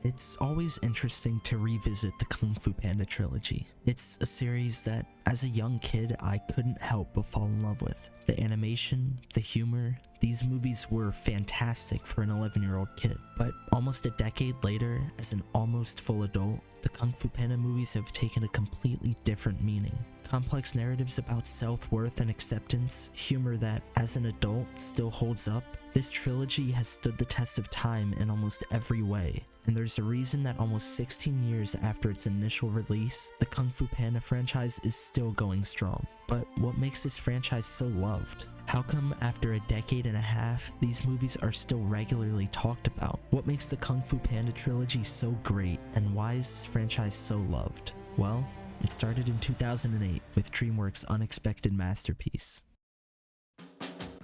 It's always interesting to revisit the Kung Fu Panda trilogy. It's a series that, as a young kid, I couldn't help but fall in love with. The animation, the humor, these movies were fantastic for an 11-year-old kid. But almost a decade later, as an almost full adult, the Kung Fu Panda movies have taken a completely different meaning. Complex narratives about self-worth and acceptance, humor that, as an adult, still holds up. This trilogy has stood the test of time in almost every way, and there's a reason that almost 16 years after its initial release, the Kung Fu Panda franchise is still going strong. But what makes this franchise so loved? How come after a decade and a half, these movies are still regularly talked about? What makes the Kung Fu Panda trilogy so great, and why is this franchise so loved? Well, it started in 2008 with DreamWorks' unexpected masterpiece.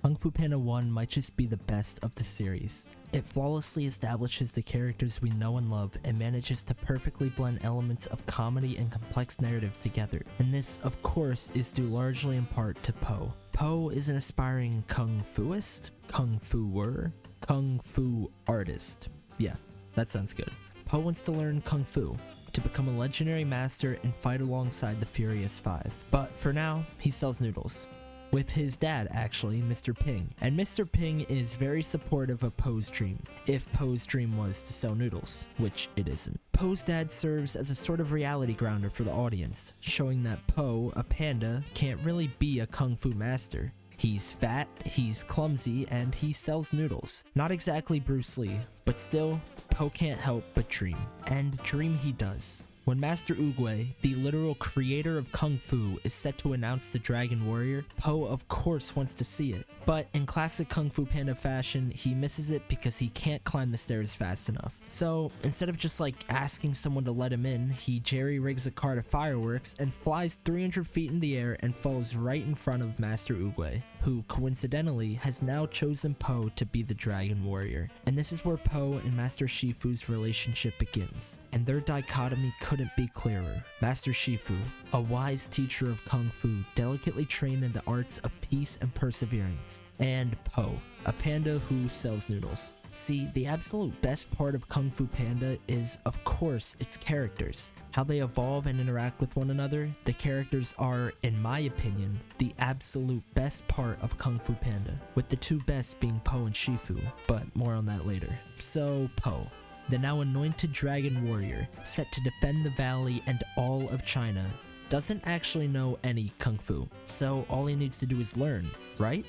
Kung Fu Panda 1 might just be the best of the series. It flawlessly establishes the characters we know and love and manages to perfectly blend elements of comedy and complex narratives together. And this, of course, is due largely in part to Po. Po is an aspiring Kung Fuist, Kung Fu-er, Kung Fu artist. Yeah, that sounds good. Po wants to learn Kung Fu, to become a legendary master and fight alongside the Furious Five. But for now, he sells noodles. With his dad, actually, Mr. Ping. And Mr. Ping is very supportive of Po's dream, if Po's dream was to sell noodles, which it isn't. Po's dad serves as a sort of reality grounder for the audience, showing that Po, a panda, can't really be a kung fu master. He's fat, he's clumsy, and he sells noodles. Not exactly Bruce Lee, but still, Po can't help but dream. And dream he does. When Master Oogway, the literal creator of Kung Fu, is set to announce the Dragon Warrior, Po of course wants to see it. But in classic Kung Fu Panda fashion, he misses it because he can't climb the stairs fast enough. So instead of just asking someone to let him in, he jerry-rigs a cart of fireworks and flies 300 feet in the air and falls right in front of Master Oogway, who coincidentally has now chosen Po to be the Dragon Warrior. And this is where Po and Master Shifu's relationship begins. And their dichotomy couldn't be clearer. Master Shifu, a wise teacher of Kung Fu, delicately trained in the arts of peace and perseverance. And Po, a panda who sells noodles. See, the absolute best part of Kung Fu Panda is, of course, its characters. How they evolve and interact with one another. The characters are, in my opinion, the absolute best part of Kung Fu Panda, with the two best being Po and Shifu, but more on that later. So, Po, the now anointed Dragon Warrior, set to defend the valley and all of China, doesn't actually know any Kung Fu, so all he needs to do is learn, right?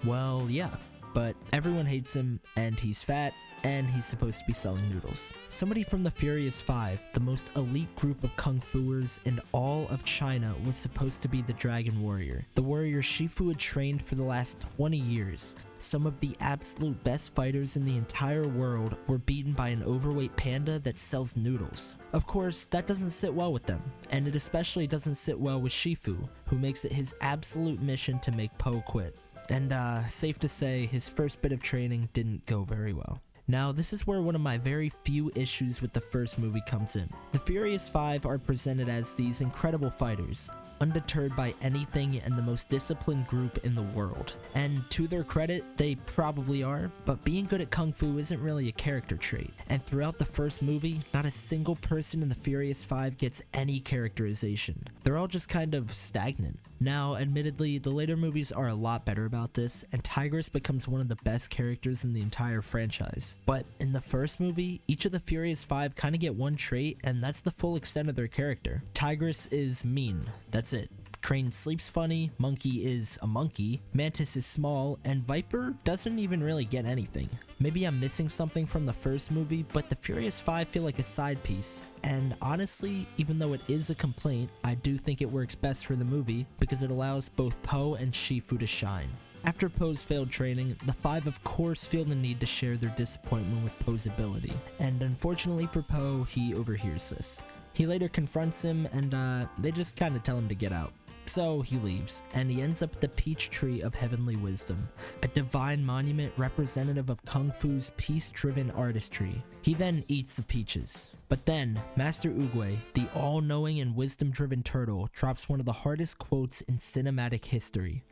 Well, yeah. But everyone hates him, and he's fat, and he's supposed to be selling noodles. Somebody from the Furious Five, the most elite group of Kung Fuers in all of China, was supposed to be the Dragon Warrior. The warrior Shifu had trained for the last 20 years. Some of the absolute best fighters in the entire world were beaten by an overweight panda that sells noodles. Of course, that doesn't sit well with them, and it especially doesn't sit well with Shifu, who makes it his absolute mission to make Po quit. And safe to say, his first bit of training didn't go very well. Now, this is where one of my very few issues with the first movie comes in. The Furious Five are presented as these incredible fighters, undeterred by anything and the most disciplined group in the world. And to their credit, they probably are, but being good at Kung Fu isn't really a character trait. And throughout the first movie, not a single person in the Furious Five gets any characterization. They're all just kind of stagnant. Now, admittedly, the later movies are a lot better about this, and Tigress becomes one of the best characters in the entire franchise. But in the first movie, each of the Furious Five kind of get one trait, and that's the full extent of their character. Tigress is mean. That's it. Crane sleeps funny, Monkey is a monkey, Mantis is small, and Viper doesn't even really get anything. Maybe I'm missing something from the first movie, but the Furious Five feel like a side piece. And honestly, even though it is a complaint, I do think it works best for the movie because it allows both Po and Shifu to shine. After Po's failed training, the five of course feel the need to share their disappointment with Po's ability, and unfortunately for Po, he overhears this. He later confronts him, and they just kinda tell him to get out. So he leaves, and he ends up at the Peach Tree of Heavenly Wisdom, a divine monument representative of Kung Fu's peace-driven artistry. He then eats the peaches. But then, Master Oogway, the all-knowing and wisdom-driven turtle, drops one of the hardest quotes in cinematic history.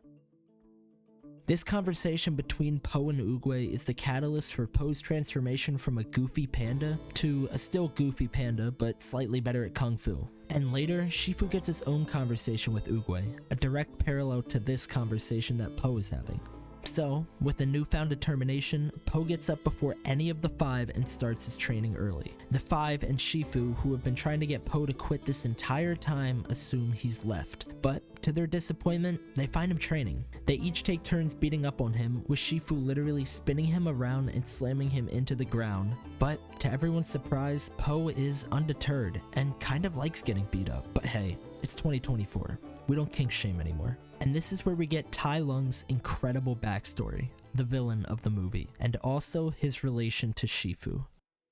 This conversation between Po and Oogway is the catalyst for Po's transformation from a goofy panda to a still goofy panda but slightly better at kung fu. And later, Shifu gets his own conversation with Oogway, a direct parallel to this conversation that Po is having. So, with a newfound determination, Po gets up before any of the five and starts his training early. The five and Shifu, who have been trying to get Po to quit this entire time, assume he's left. But, to their disappointment, they find him training. They each take turns beating up on him, with Shifu literally spinning him around and slamming him into the ground. But, to everyone's surprise, Po is undeterred, and kind of likes getting beat up. But hey, it's 2024. We don't kink shame anymore. And this is where we get Tai Lung's incredible backstory, the villain of the movie, and also his relation to Shifu.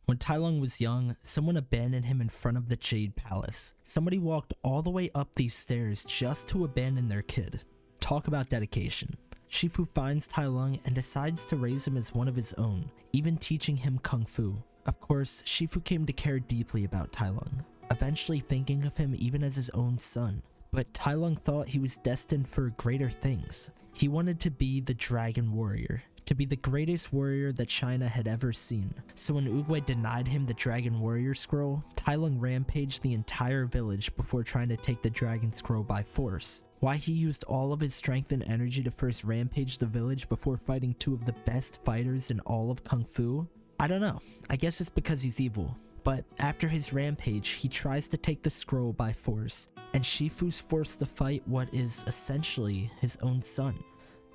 When Tai Lung was young, someone abandoned him in front of the Jade Palace. Somebody walked all the way up these stairs just to abandon their kid. Talk about dedication. Shifu finds Tai Lung and decides to raise him as one of his own, even teaching him kung fu. Of course, Shifu came to care deeply about Tai Lung, eventually thinking of him even as his own son. But Tai Lung thought he was destined for greater things. He wanted to be the Dragon Warrior, to be the greatest warrior that China had ever seen. So when Oogway denied him the Dragon Warrior scroll, Tai Lung rampaged the entire village before trying to take the Dragon Scroll by force. Why he used all of his strength and energy to first rampage the village before fighting two of the best fighters in all of Kung Fu? I don't know. I guess it's because he's evil. But after his rampage, he tries to take the scroll by force, and Shifu's forced to fight what is essentially his own son.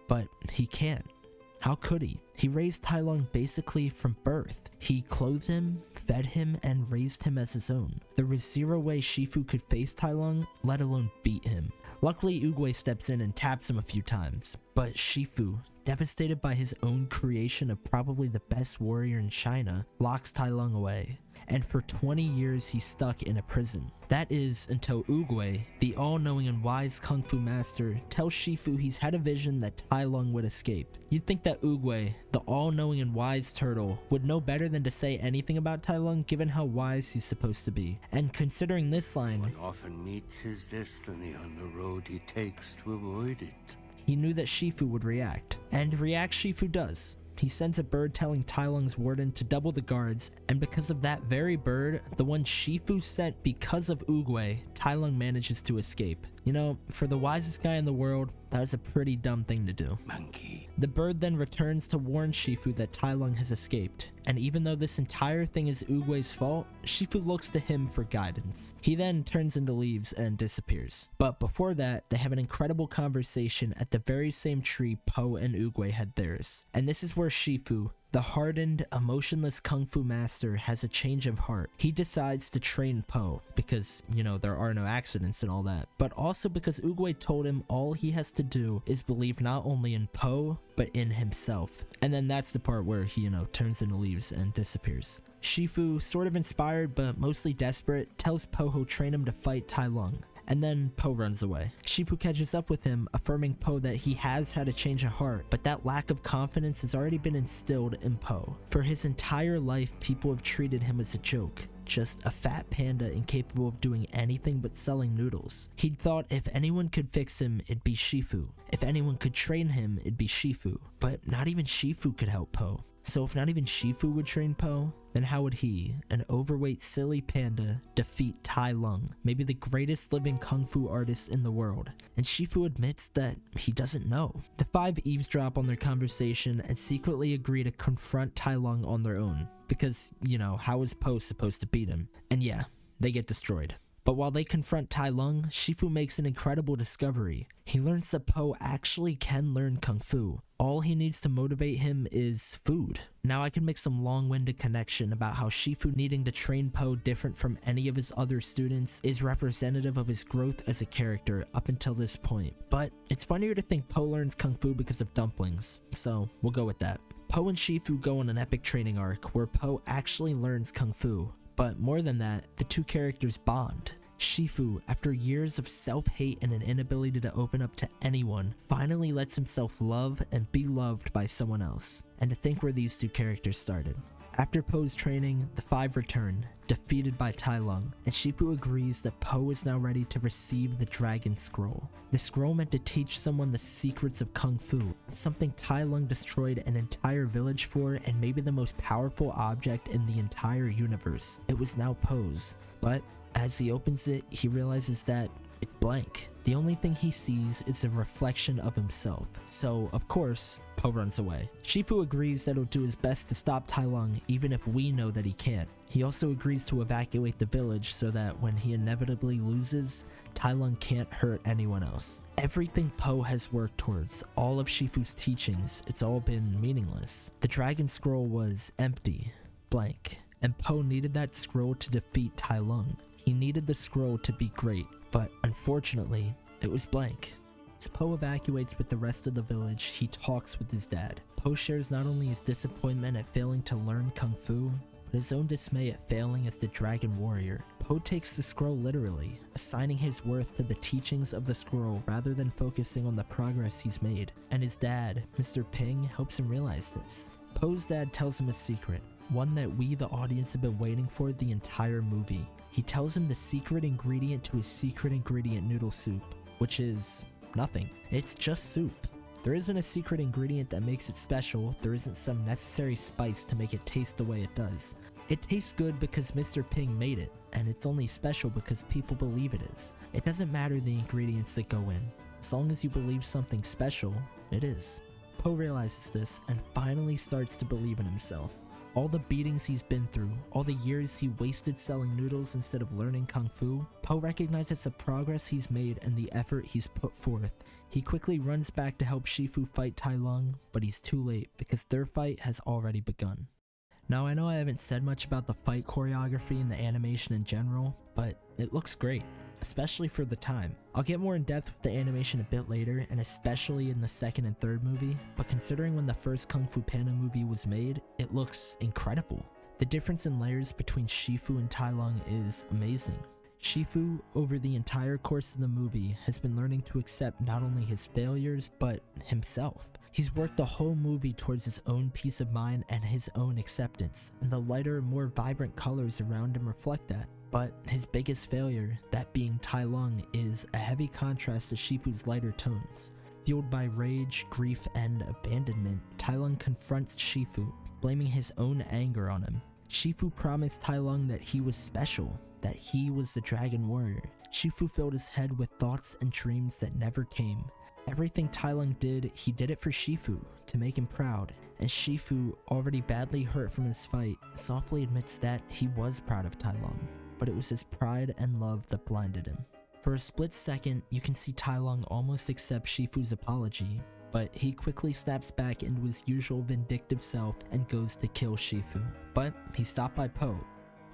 But he can't. How could he? He raised Tai Lung basically from birth. He clothed him, fed him, and raised him as his own. There was zero way Shifu could face Tai Lung, let alone beat him. Luckily, Oogway steps in and taps him a few times, but Shifu, devastated by his own creation of probably the best warrior in China, locks Tai Lung away. And for 20 years he's stuck in a prison. That is until Oogway, the all-knowing and wise kung fu master, tells Shifu he's had a vision that Tai Lung would escape. You'd think that Oogway, the all-knowing and wise turtle, would know better than to say anything about Tai Lung given how wise he's supposed to be. And considering this line, one often meets his destiny on the road he takes to avoid it. He knew that Shifu would react. And react Shifu does. He sends a bird telling Tai Lung's warden to double the guards, and because of that very bird, the one Shifu sent because of Oogway, Tai Lung manages to escape. You know, for the wisest guy in the world, that is a pretty dumb thing to do. Monkey. The bird then returns to warn Shifu that Tai Lung has escaped, and even though this entire thing is Oogway's fault, Shifu looks to him for guidance. He then turns into leaves and disappears. But before that, they have an incredible conversation at the very same tree Po and Oogway had theirs. And this is where Shifu, the hardened, emotionless kung fu master, has a change of heart. He decides to train Po because, you know, there are no accidents and all that, but also because Oogway told him all he has to do is believe not only in Po, but in himself. And then that's the part where he, turns into leaves and disappears. Shifu, sort of inspired but mostly desperate, tells Po he'll train him to fight Tai Lung. And then Po runs away. Shifu catches up with him, affirming Po that he has had a change of heart, but that lack of confidence has already been instilled in Po. For his entire life, people have treated him as a joke. Just a fat panda incapable of doing anything but selling noodles. He'd thought if anyone could fix him, it'd be Shifu. If anyone could train him, it'd be Shifu. But not even Shifu could help Po. So if not even Shifu would train Po, then how would he, an overweight silly panda, defeat Tai Lung, maybe the greatest living kung fu artist in the world? And Shifu admits that he doesn't know. The five eavesdrop on their conversation and secretly agree to confront Tai Lung on their own. Because, how is Po supposed to beat him? And yeah, they get destroyed. But while they confront Tai Lung, Shifu makes an incredible discovery. He learns that Po actually can learn Kung Fu. All he needs to motivate him is food. Now I can make some long-winded connection about how Shifu needing to train Po different from any of his other students is representative of his growth as a character up until this point. But it's funnier to think Po learns Kung Fu because of dumplings, so we'll go with that. Po and Shifu go on an epic training arc where Po actually learns Kung Fu. But more than that, the two characters bond. Shifu, after years of self-hate and an inability to open up to anyone, finally lets himself love and be loved by someone else. And to think where these two characters started. After Po's training, the five return, defeated by Tai Lung, and Shifu agrees that Po is now ready to receive the Dragon Scroll. The scroll meant to teach someone the secrets of Kung Fu, something Tai Lung destroyed an entire village for and maybe the most powerful object in the entire universe. It was now Po's, but as he opens it, he realizes that it's blank. The only thing he sees is a reflection of himself. So, of course, Po runs away. Shifu agrees that he'll do his best to stop Tai Lung even if we know that he can't. He also agrees to evacuate the village so that when he inevitably loses, Tai Lung can't hurt anyone else. Everything Po has worked towards, all of Shifu's teachings, it's all been meaningless. The Dragon Scroll was empty, blank, and Po needed that scroll to defeat Tai Lung. He needed the scroll to be great, but unfortunately, it was blank. As Po evacuates with the rest of the village, he talks with his dad. Po shares not only his disappointment at failing to learn Kung Fu, but his own dismay at failing as the Dragon Warrior. Po takes the scroll literally, assigning his worth to the teachings of the scroll rather than focusing on the progress he's made. And his dad, Mr. Ping, helps him realize this. Po's dad tells him a secret, one that we, the audience, have been waiting for the entire movie. He tells him the secret ingredient to his secret ingredient noodle soup, which is nothing. It's just soup. There isn't a secret ingredient that makes it special. There isn't some necessary spice to make it taste the way it does. It tastes good because Mr. Ping made it, and it's only special because people believe it is. It doesn't matter the ingredients that go in. As long as you believe something special, it is. Po realizes this and finally starts to believe in himself. All the beatings he's been through, all the years he wasted selling noodles instead of learning Kung Fu, Po recognizes the progress he's made and the effort he's put forth. He quickly runs back to help Shifu fight Tai Lung, but he's too late because their fight has already begun. Now I know I haven't said much about the fight choreography and the animation in general, but it looks great, especially for the time. I'll get more in depth with the animation a bit later, and especially in the second and third movie, but considering when the first Kung Fu Panda movie was made, it looks incredible. The difference in layers between Shifu and Tai Lung is amazing. Shifu, over the entire course of the movie, has been learning to accept not only his failures, but himself. He's worked the whole movie towards his own peace of mind and his own acceptance, and the lighter, more vibrant colors around him reflect that. But his biggest failure, that being Tai Lung, is a heavy contrast to Shifu's lighter tones. Fueled by rage, grief, and abandonment, Tai Lung confronts Shifu, blaming his own anger on him. Shifu promised Tai Lung that he was special, that he was the Dragon Warrior. Shifu filled his head with thoughts and dreams that never came. Everything Tai Lung did, he did it for Shifu, to make him proud, and Shifu, already badly hurt from his fight, softly admits that he was proud of Tai Lung, but it was his pride and love that blinded him. For a split second, you can see Tai Lung almost accept Shifu's apology, but he quickly snaps back into his usual vindictive self and goes to kill Shifu. But he's stopped by Po,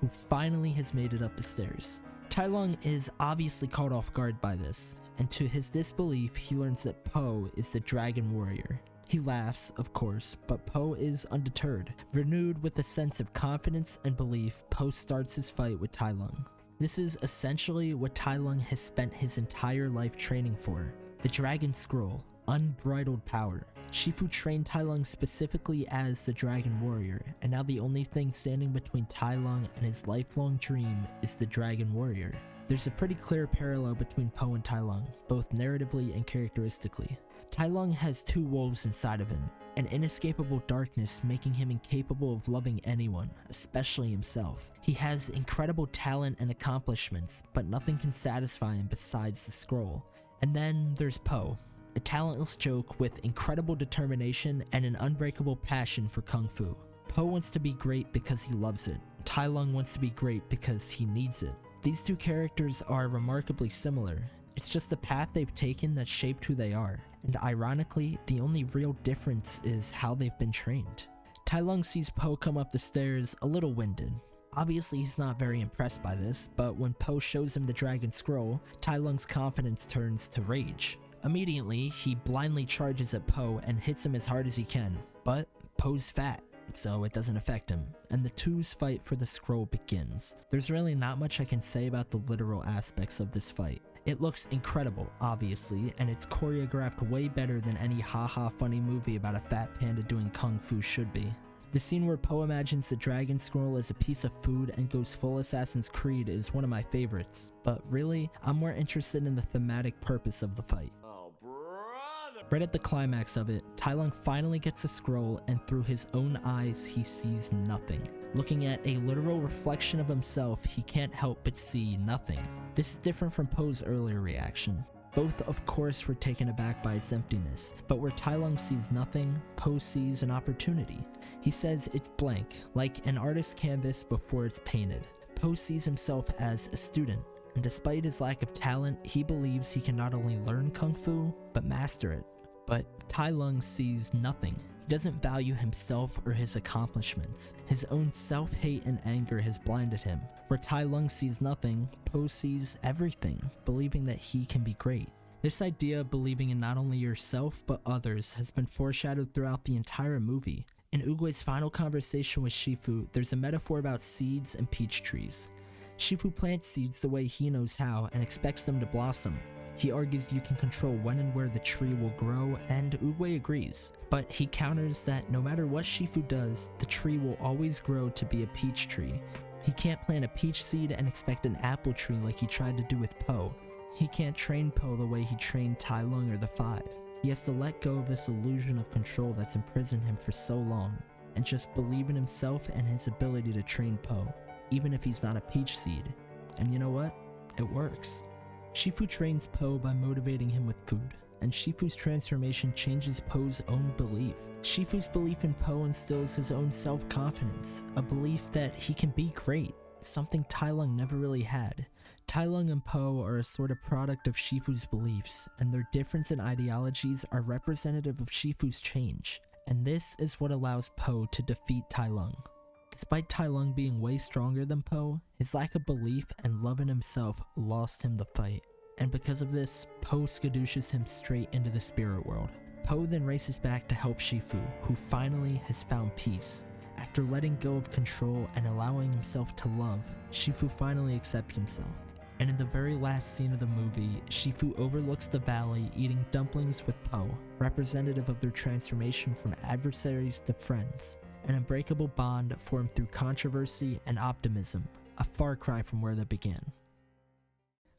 who finally has made it up the stairs. Tai Lung is obviously caught off guard by this, and to his disbelief, he learns that Po is the Dragon Warrior. He laughs, of course, but Po is undeterred. Renewed with a sense of confidence and belief, Po starts his fight with Tai Lung. This is essentially what Tai Lung has spent his entire life training for. The Dragon Scroll, unbridled power. Shifu trained Tai Lung specifically as the Dragon Warrior, and now the only thing standing between Tai Lung and his lifelong dream is the Dragon Warrior. There's a pretty clear parallel between Po and Tai Lung, both narratively and characteristically. Tai Lung has two wolves inside of him, an inescapable darkness making him incapable of loving anyone, especially himself. He has incredible talent and accomplishments, but nothing can satisfy him besides the scroll. And then there's Po, a talentless joke with incredible determination and an unbreakable passion for Kung Fu. Po wants to be great because he loves it. Tai Lung wants to be great because he needs it. These two characters are remarkably similar. It's just the path they've taken that shaped who they are, and ironically, the only real difference is how they've been trained. Tai Lung sees Po come up the stairs a little winded. Obviously he's not very impressed by this, but when Po shows him the Dragon Scroll, Tai Lung's confidence turns to rage. Immediately, he blindly charges at Po and hits him as hard as he can, but Po's fat, so it doesn't affect him, and the two's fight for the scroll begins. There's really not much I can say about the literal aspects of this fight. It looks incredible, obviously, and it's choreographed way better than any haha funny movie about a fat panda doing kung fu should be. The scene where Po imagines the dragon scroll as a piece of food and goes full Assassin's Creed is one of my favorites, but really, I'm more interested in the thematic purpose of the fight. Right at the climax of it, Tai Lung finally gets the scroll, and through his own eyes he sees nothing. Looking at a literal reflection of himself, he can't help but see nothing. This is different from Po's earlier reaction. Both, of course, were taken aback by its emptiness, but where Tai Lung sees nothing, Po sees an opportunity. He says it's blank, like an artist's canvas before it's painted. Po sees himself as a student, and despite his lack of talent, he believes he can not only learn Kung Fu, but master it. But Tai Lung sees nothing. He doesn't value himself or his accomplishments. His own self-hate and anger has blinded him. Where Tai Lung sees nothing, Po sees everything, believing that he can be great. This idea of believing in not only yourself but others has been foreshadowed throughout the entire movie. In Oogway's final conversation with Shifu, there's a metaphor about seeds and peach trees. Shifu plants seeds the way he knows how and expects them to blossom. He argues you can control when and where the tree will grow, and Oogway agrees. But he counters that no matter what Shifu does, the tree will always grow to be a peach tree. He can't plant a peach seed and expect an apple tree like he tried to do with Po. He can't train Po the way he trained Tai Lung or the Five. He has to let go of this illusion of control that's imprisoned him for so long, and just believe in himself and his ability to train Po, even if he's not a peach seed. And you know what? It works. Shifu trains Po by motivating him with food, and Shifu's transformation changes Po's own belief. Shifu's belief in Po instills his own self-confidence, a belief that he can be great, something Tai Lung never really had. Tai Lung and Po are a sort of product of Shifu's beliefs, and their difference in ideologies are representative of Shifu's change, and this is what allows Po to defeat Tai Lung. Despite Tai Lung being way stronger than Po, his lack of belief and love in himself lost him the fight, and because of this, Po skadooshes him straight into the spirit world. Po then races back to help Shifu, who finally has found peace. After letting go of control and allowing himself to love, Shifu finally accepts himself. And in the very last scene of the movie, Shifu overlooks the valley eating dumplings with Po, representative of their transformation from adversaries to friends. An unbreakable bond formed through controversy and optimism, a far cry from where they began.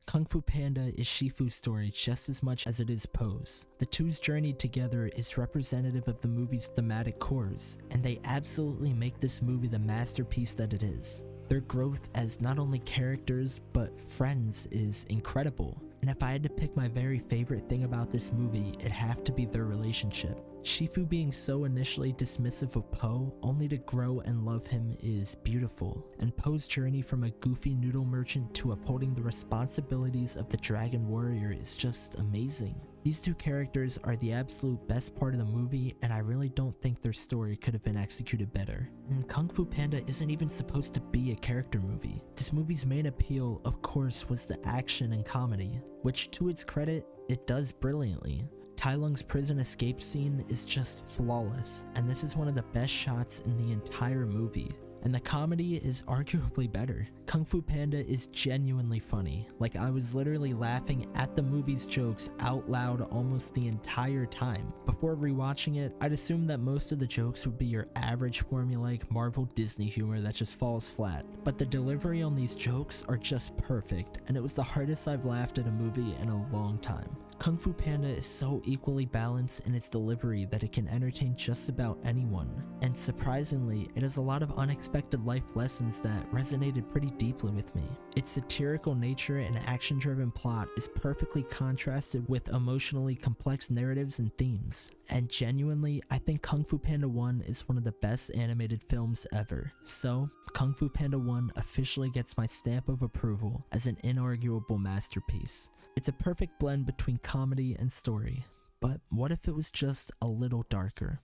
Kung Fu Panda is Shifu's story just as much as it is Po's. The two's journey together is representative of the movie's thematic cores, and they absolutely make this movie the masterpiece that it is. Their growth as not only characters, but friends is incredible. And if I had to pick my very favorite thing about this movie, it'd have to be their relationship. Shifu being so initially dismissive of Po, only to grow and love him, is beautiful, and Po's journey from a goofy noodle merchant to upholding the responsibilities of the Dragon Warrior is just amazing. These two characters are the absolute best part of the movie, and I really don't think their story could have been executed better. And Kung Fu Panda isn't even supposed to be a character movie. This movie's main appeal, of course, was the action and comedy, which to its credit, it does brilliantly. Tai Lung's prison escape scene is just flawless, and this is one of the best shots in the entire movie. And the comedy is arguably better. Kung Fu Panda is genuinely funny. Like, I was literally laughing at the movie's jokes out loud almost the entire time. Before rewatching it, I'd assumed that most of the jokes would be your average formulaic Marvel Disney humor that just falls flat. But the delivery on these jokes are just perfect, and it was the hardest I've laughed at a movie in a long time. Kung Fu Panda is so equally balanced in its delivery that it can entertain just about anyone, and surprisingly, it has a lot of unexpected life lessons that resonated pretty deeply with me. Its satirical nature and action-driven plot is perfectly contrasted with emotionally complex narratives and themes, and genuinely, I think Kung Fu Panda 1 is one of the best animated films ever. So, Kung Fu Panda 1 officially gets my stamp of approval as an inarguable masterpiece. It's a perfect blend between comedy and story, but what if it was just a little darker?